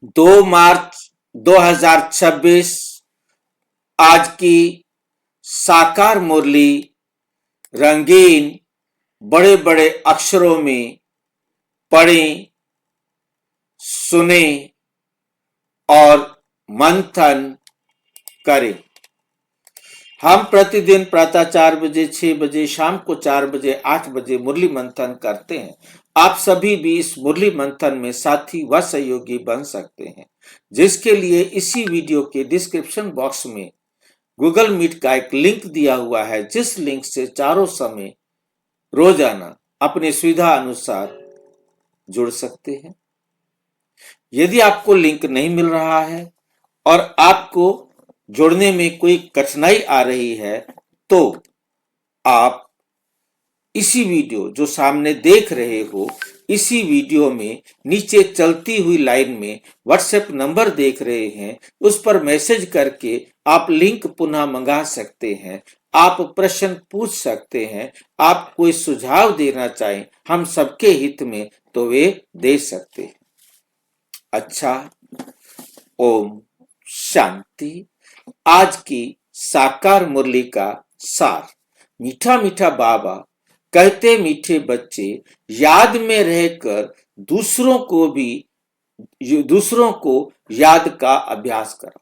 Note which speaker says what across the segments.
Speaker 1: 2 मार्च 2026 आज की साकार मुरली रंगीन बड़े बड़े अक्षरों में पढ़ें, सुनें और मंथन करें। हम प्रतिदिन प्रातः 4 बजे, 6 बजे, शाम को 4 बजे, 8 बजे मुरली मंथन करते हैं। आप सभी भी इस मुरली मंथन में साथी व सहयोगी बन सकते हैं, जिसके लिए इसी वीडियो के डिस्क्रिप्शन बॉक्स में गूगल मीट का एक लिंक दिया हुआ है, जिस लिंक से चारों समय रोजाना अपनी सुविधा अनुसार जुड़ सकते हैं। यदि आपको लिंक नहीं मिल रहा है और आपको जुड़ने में कोई कठिनाई आ रही है, तो आप इसी वीडियो जो सामने देख रहे हो, इसी वीडियो में नीचे चलती हुई लाइन में व्हाट्सएप नंबर देख रहे हैं, उस पर मैसेज करके आप लिंक पुनः मंगा सकते हैं। आप प्रश्न पूछ सकते हैं, आप कोई सुझाव देना चाहें हम सबके हित में, तो वे दे सकते हैं। अच्छा, ओम शांति। आज की साकार मुरली का सार। मीठा मीठा बाबा कहते मीठे बच्चे, याद में रहकर दूसरों को याद का अभ्यास करो।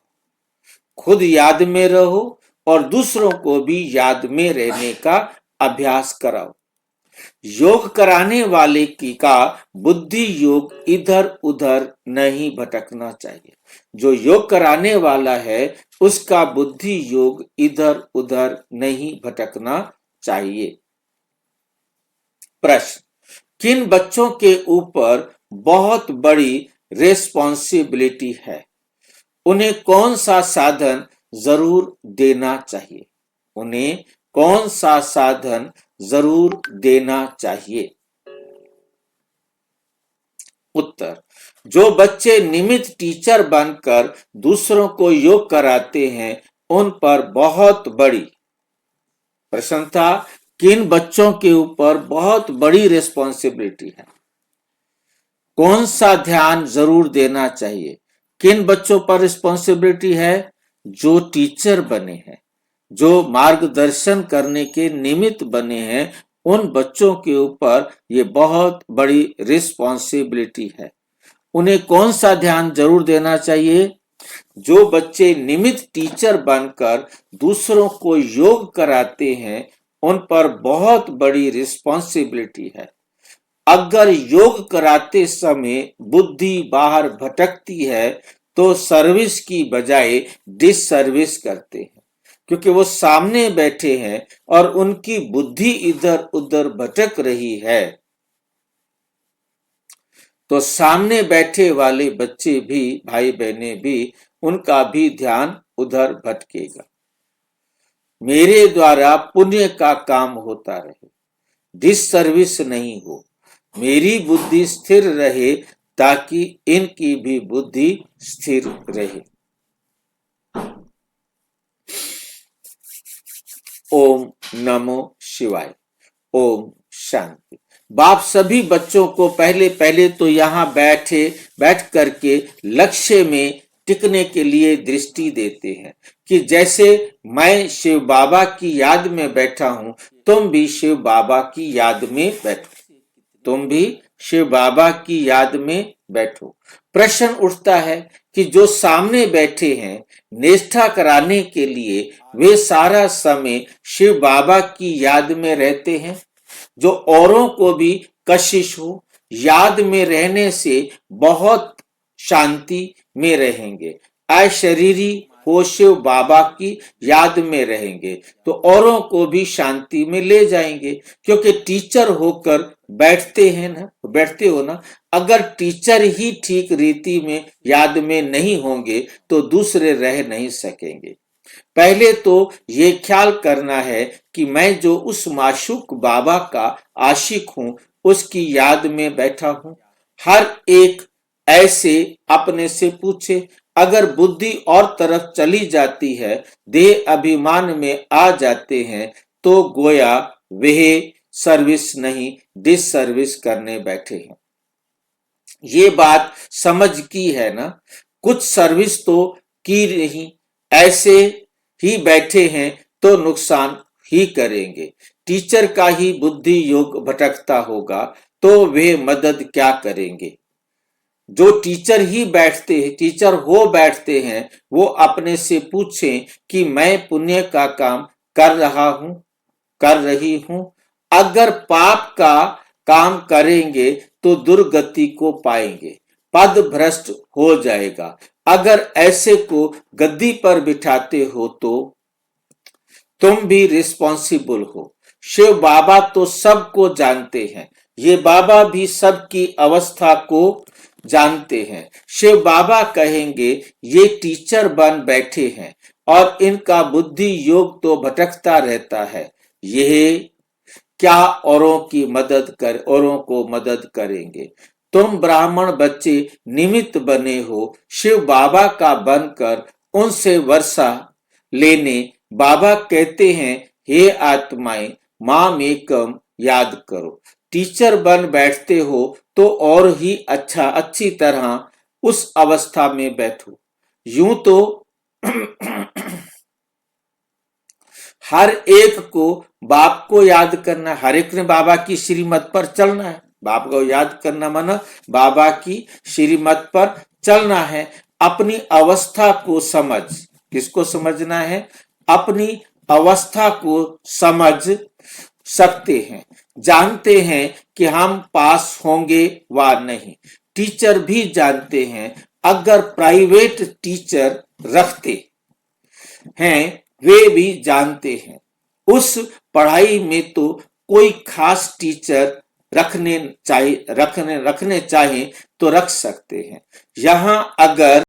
Speaker 1: खुद याद में रहो और दूसरों को भी याद में रहने का अभ्यास कराओ। योग कराने वाले का बुद्धि योग इधर उधर नहीं भटकना चाहिए। जो योग कराने वाला है उसका बुद्धि योग इधर उधर नहीं भटकना चाहिए। प्रश्न, किन बच्चों के ऊपर बहुत बड़ी रेस्पॉन्सिबिलिटी है? उन्हें कौन सा साधन जरूर देना चाहिए? उन्हें कौन सा साधन जरूर देना चाहिए? उत्तर, जो बच्चे नियमित टीचर बनकर दूसरों को योग कराते हैं, उन पर बहुत बड़ी। प्रश्न था, किन बच्चों के ऊपर बहुत बड़ी रिस्पॉन्सिबिलिटी है? कौन सा ध्यान जरूर देना चाहिए? किन बच्चों पर रिस्पॉन्सिबिलिटी है? जो टीचर बने हैं, जो मार्गदर्शन करने के निमित्त बने हैं, उन बच्चों के ऊपर ये बहुत बड़ी रिस्पॉन्सिबिलिटी है। उन्हें कौन सा ध्यान जरूर देना चाहिए? जो बच्चे नियमित टीचर बनकर दूसरों को योग कराते हैं, उन पर बहुत बड़ी रिस्पॉन्सिबिलिटी है। अगर योग कराते समय बुद्धि बाहर भटकती है, तो सर्विस की बजाय डिस सर्विस करते हैं, क्योंकि वो सामने बैठे हैं और उनकी बुद्धि इधर उधर भटक रही है, तो सामने बैठे वाले बच्चे भी, भाई बहने भी, उनका भी ध्यान उधर भटकेगा। मेरे द्वारा पुण्य का काम होता रहे, डिस सर्विस नहीं हो, मेरी बुद्धि स्थिर रहे ताकि इनकी भी बुद्धि स्थिर रहे। ओम नमो शिवाय। ओम शांति। बाप सभी बच्चों को पहले तो यहाँ बैठ करके लक्ष्य में टिकने के लिए दृष्टि देते हैं कि जैसे मैं शिव बाबा की याद में बैठा हूं, तुम भी शिव बाबा की याद में बैठो। तुम भी शिव बाबा की याद में बैठो। प्रश्न उठता है कि जो सामने बैठे हैं निष्ठा कराने के लिए, वे सारा समय शिव बाबा की याद में रहते हैं? जो औरों को भी कशिश हो, याद में रहने से बहुत शांति में रहेंगे। अशरीरी हो शिव बाबा की याद में रहेंगे तो औरों को भी शांति में ले जाएंगे, क्योंकि टीचर होकर बैठते हैं ना, बैठते हो ना। अगर टीचर ही ठीक रीति में याद में नहीं होंगे तो दूसरे रह नहीं सकेंगे। पहले तो ये ख्याल करना है कि मैं जो उस माशूक बाबा का आशिक हूं, उसकी याद में बैठा हूं। हर एक ऐसे अपने से पूछे, अगर बुद्धि और तरफ चली जाती है, देह अभिमान में आ जाते हैं, तो गोया वह सर्विस नहीं डिस सर्विस करने बैठे हैं। ये बात समझ की है ना। कुछ सर्विस तो की नहीं, ऐसे ही बैठे हैं तो नुकसान ही करेंगे। टीचर का ही बुद्धि योग भटकता होगा तो वे मदद क्या करेंगे। जो टीचर ही बैठते हैं, टीचर हो बैठते हैं, वो अपने से पूछें कि मैं पुण्य का काम कर रहा हूं, कर रही हूं। अगर पाप का काम करेंगे तो दुर्गति को पाएंगे, पद भ्रष्ट हो जाएगा। अगर ऐसे को गद्दी पर बिठाते हो तो तुम भी रिस्पॉन्सिबल हो। शिव बाबा तो सबको जानते हैं, ये बाबा भी सबकी अवस्था को जानते हैं। शिव बाबा कहेंगे ये टीचर बन बैठे हैं और इनका बुद्धि योग तो भटकता रहता है, यह क्या औरों को मदद करेंगे। तुम ब्राह्मण बच्चे निमित्त बने हो शिव बाबा का बनकर उनसे वर्षा लेने। बाबा कहते हैं हे आत्माएं माम एकम याद करो। टीचर बन बैठते हो तो और ही अच्छी तरह उस अवस्था में बैठो। यूं तो हर एक को बाप को याद करना, हर एक ने बाबा की श्रीमत पर चलना है। बाप को याद करना माना बाबा की श्रीमत पर चलना है। अपनी अवस्था को समझ, किसको समझना है, अपनी अवस्था को समझ सकते हैं, जानते हैं कि हम पास होंगे व नहीं। टीचर भी जानते हैं, अगर प्राइवेट टीचर रखते हैं वे भी जानते हैं उस पढ़ाई में तो कोई खास टीचर रखने चाहे तो रख सकते हैं। यहाँ अगर